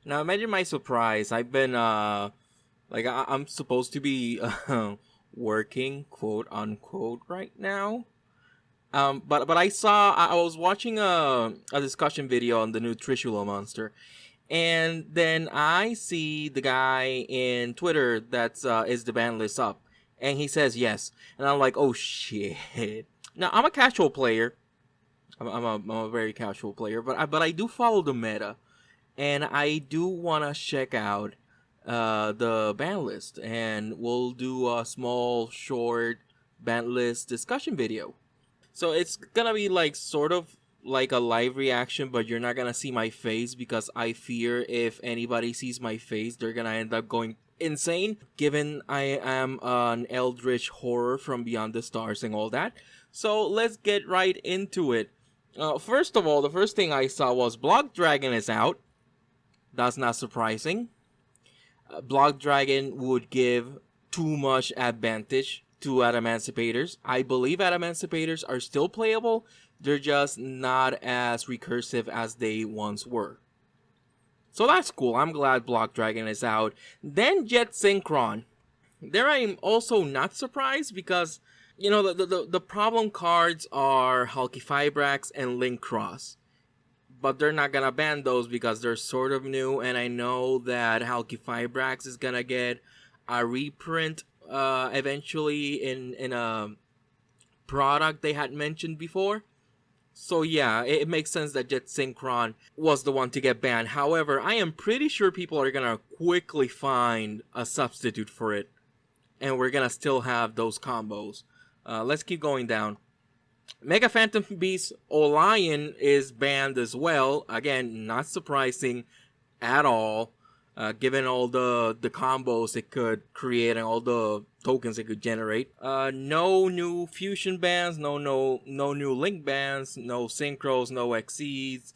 Now imagine my surprise. I've been I'm supposed to be working, quote unquote, right now. But I was watching a discussion video on the new Trishula monster, and then I see the guy in Twitter that's is the ban list up, and he says yes, and I'm like, oh shit. Now I'm a casual player. I'm a very casual player, but I do follow the meta, and I do wanna check out the ban list, and we'll do a small short ban list discussion video. So it's gonna be like sort of like a live reaction, but you're not gonna see my face because I fear if anybody sees my face, they're gonna end up going insane. Given I am an eldritch horror from beyond the stars and all that, so let's get right into it. First of all, the first thing I saw was Block Dragon is out. That's not surprising. Block Dragon would give too much advantage to Adamancipators. I believe Adamancipators are still playable, they're just not as recursive as they once were. So that's cool, I'm glad Block Dragon is out. Then Jet Synchron. There I'm also not surprised because, you know, the problem cards are Hulky Fibrax and Link Cross. But they're not gonna ban those because they're sort of new, and I know that Hulky Fibrax is gonna get a reprint eventually in a product they had mentioned before. So yeah, it makes sense that Jet Synchron was the one to get banned. However, I am pretty sure people are gonna quickly find a substitute for it, and we're gonna still have those combos. Let's keep going down. Mega Phantom Beast Olion is banned as well. Again, not surprising at all, given all the combos it could create and all the tokens it could generate. No new fusion bans, no new link bans, no synchros, no XCs.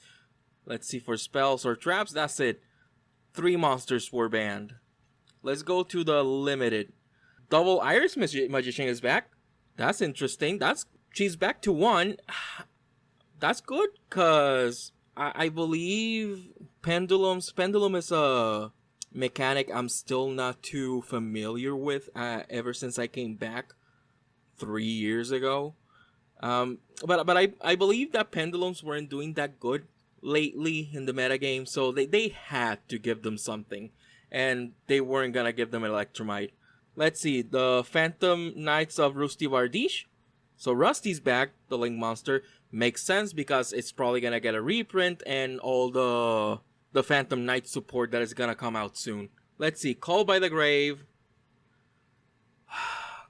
Let's see, for spells or traps, that's it. 3 monsters were banned. Let's go to the limited. Double Iris Magician is back. That's interesting. She's back to 1. That's good, cause I believe Pendulum is a mechanic I'm still not too familiar with ever since I came back 3 years ago. But I believe that Pendulums weren't doing that good lately in the metagame, so they had to give them something, and they weren't gonna give them Electromite. Let's see, the Phantom Knights of Rusty Vardish. So Rusty's back, the Link monster. Makes sense because it's probably gonna get a reprint and all the Phantom Knight support that is gonna come out soon. Let's see, Call by the Grave.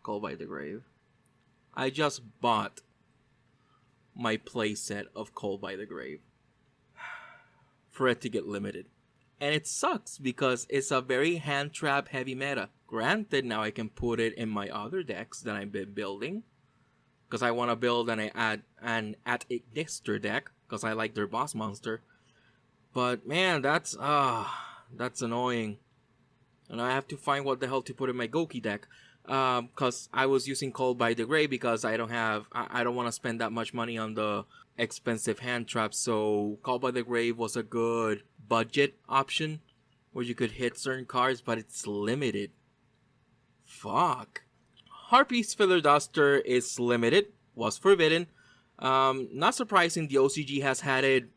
Call by the Grave. I just bought my playset of Call by the Grave for it to get limited. And it sucks because it's a very hand trap heavy meta. Granted, now I can put it in my other decks that I've been building, because I want to build an At-Ignister deck, because I like their boss monster. But man, that's annoying. And I have to find what the hell to put in my Goki deck. Because I was using Call by the Grave because I don't want to spend that much money on the expensive hand traps. So Call by the Grave was a good budget option where you could hit certain cards, but it's limited. Fuck. Harpy's Filler Duster is limited, was forbidden. Not surprising, the OCG has had it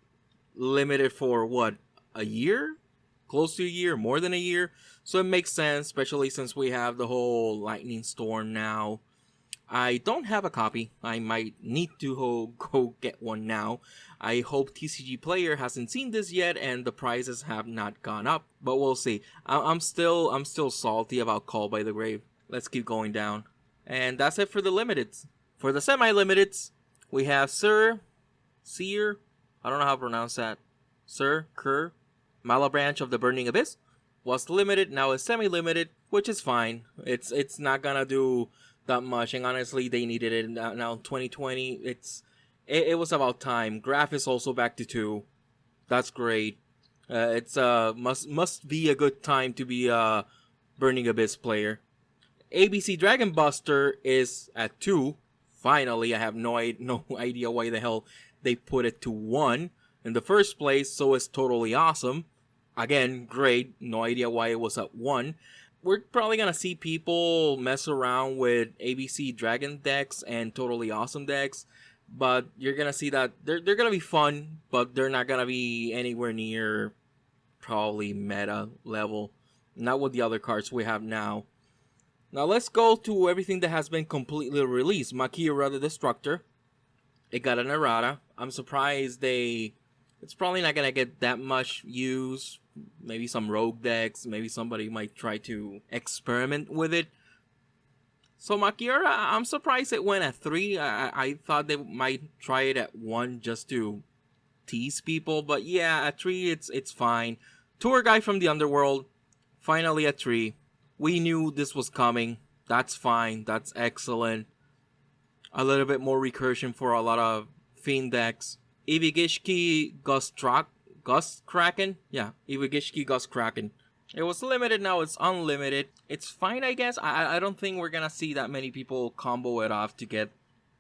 limited for what, a year? Close to a year, more than a year. So it makes sense, especially since we have the whole Lightning Storm now. I don't have a copy. I might need to go get one now. I hope TCG Player hasn't seen this yet and the prices have not gone up, but we'll see. I'm still salty about Call by the Grave. Let's keep going down. And that's it for the limiteds. For the semi-limiteds, we have Seer, I don't know how to pronounce that. Kerr, Malabranch of the Burning Abyss, was limited, now is semi-limited, which is fine. It's not gonna do that much, and honestly, they needed it now. 2020, it was about time. Graph is also back to 2. That's great. It's must be a good time to be a Burning Abyss player. ABC Dragon Buster is at 2. Finally, I have no idea why the hell they put it to 1 in the first place, so it's totally awesome. Again, great. No idea why it was at 1. We're probably gonna see people mess around with ABC Dragon decks and Totally Awesome decks, but you're gonna see that they're gonna be fun, but they're not gonna be anywhere near probably meta level. Not with the other cards we have now. Now let's go to everything that has been completely released. Makira the Destructor. It got an errata. I'm surprised it's probably not gonna get that much use. Maybe some rogue decks. Maybe somebody might try to experiment with it. So Makira, I'm surprised it went at 3. I thought they might try it at 1 just to tease people. But yeah, at 3 it's fine. Tour Guide from the Underworld. Finally at 3. We knew this was coming. That's fine. That's excellent. A little bit more recursion for a lot of Fiend decks. Ivigishki Gust Kraken? Yeah, Ivigishki Gust Kraken. It was limited, now it's unlimited. It's fine, I guess. I don't think we're gonna see that many people combo it off to get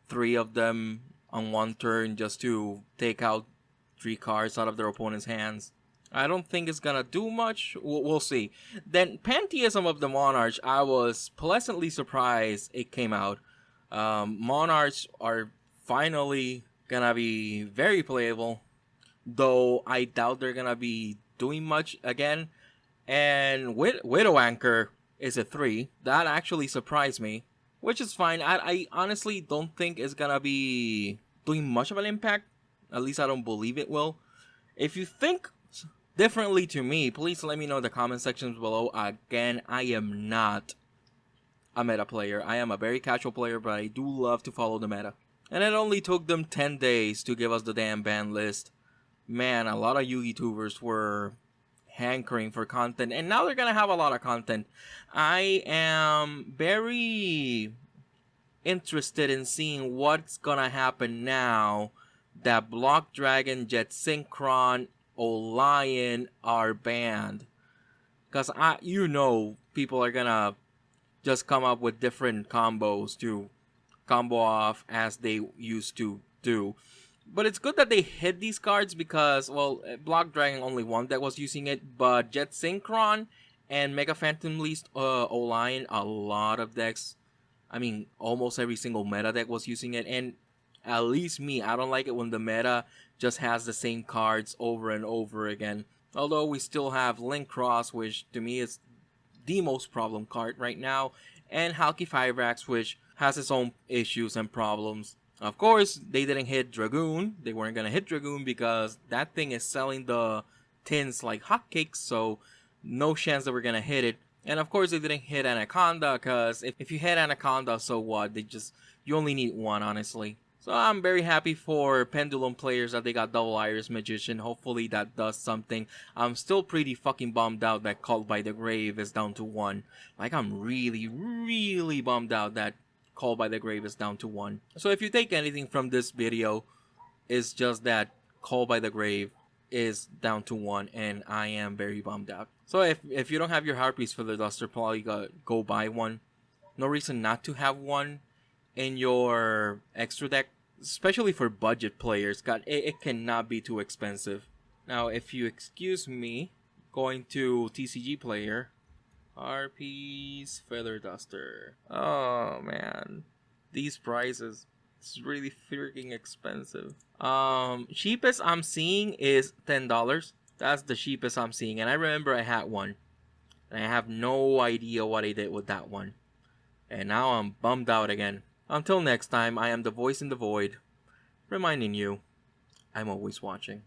3 of them on one turn just to take out 3 cards out of their opponent's hands. I don't think it's gonna do much. We'll see. Then Pantheism of the Monarchs, I was pleasantly surprised it came out. Monarchs are finally gonna be very playable, though I doubt they're gonna be doing much again. And Widow Anchor is a 3. That actually surprised me, which is fine. I honestly don't think it's gonna be doing much of an impact. At least I don't believe it will. If you think differently to me, please let me know in the comment sections below. Again, I am not a meta player. I am a very casual player, but I do love to follow the meta. And it only took them 10 days to give us the damn ban list. Man, a lot of Yu-Gi-Tubers were hankering for content, and now they're gonna have a lot of content. I am very interested in seeing what's gonna happen now that Block Dragon, Jet Synchron, Olion are banned. Because people are gonna just come up with different combos to combo off as they used to do. But it's good that they hid these cards because, well, Block Dragon only one deck was using it, but Jet Synchron and Mega Phantom Least Olion, a lot of decks, I mean, almost every single meta deck was using it, and at least me, I don't like it when the meta just has the same cards over and over again. Although we still have Link Cross, which to me is the most problem card right now, and Halki Fibrax, which has its own issues and problems. Of course, they didn't hit Dragoon. They weren't going to hit Dragoon because that thing is selling the tins like hotcakes, so no chance that we're going to hit it. And of course, they didn't hit Anaconda because if you hit Anaconda, so what? You only need 1, honestly. So I'm very happy for Pendulum players that they got Double Iris Magician. Hopefully that does something. I'm still pretty fucking bummed out that Called by the Grave is down to 1. Like, I'm really, really bummed out that Called by the Grave is down to 1. So if you take anything from this video, it's just that Called by the Grave is down to 1, and I am very bummed out. So if you don't have your Harpies for the Duster, probably go buy one. No reason not to have one in your extra deck, especially for budget players. God, it cannot be too expensive. Now, if you excuse me, going to TCG player, Harpies Feather Duster. Oh man, these prices, it's really freaking expensive. Cheapest I'm seeing is $10. That's the cheapest I'm seeing, and I remember I had one, and I have no idea what I did with that one, and now I'm bummed out again. Until next time, I am the voice in the void, reminding you, I'm always watching.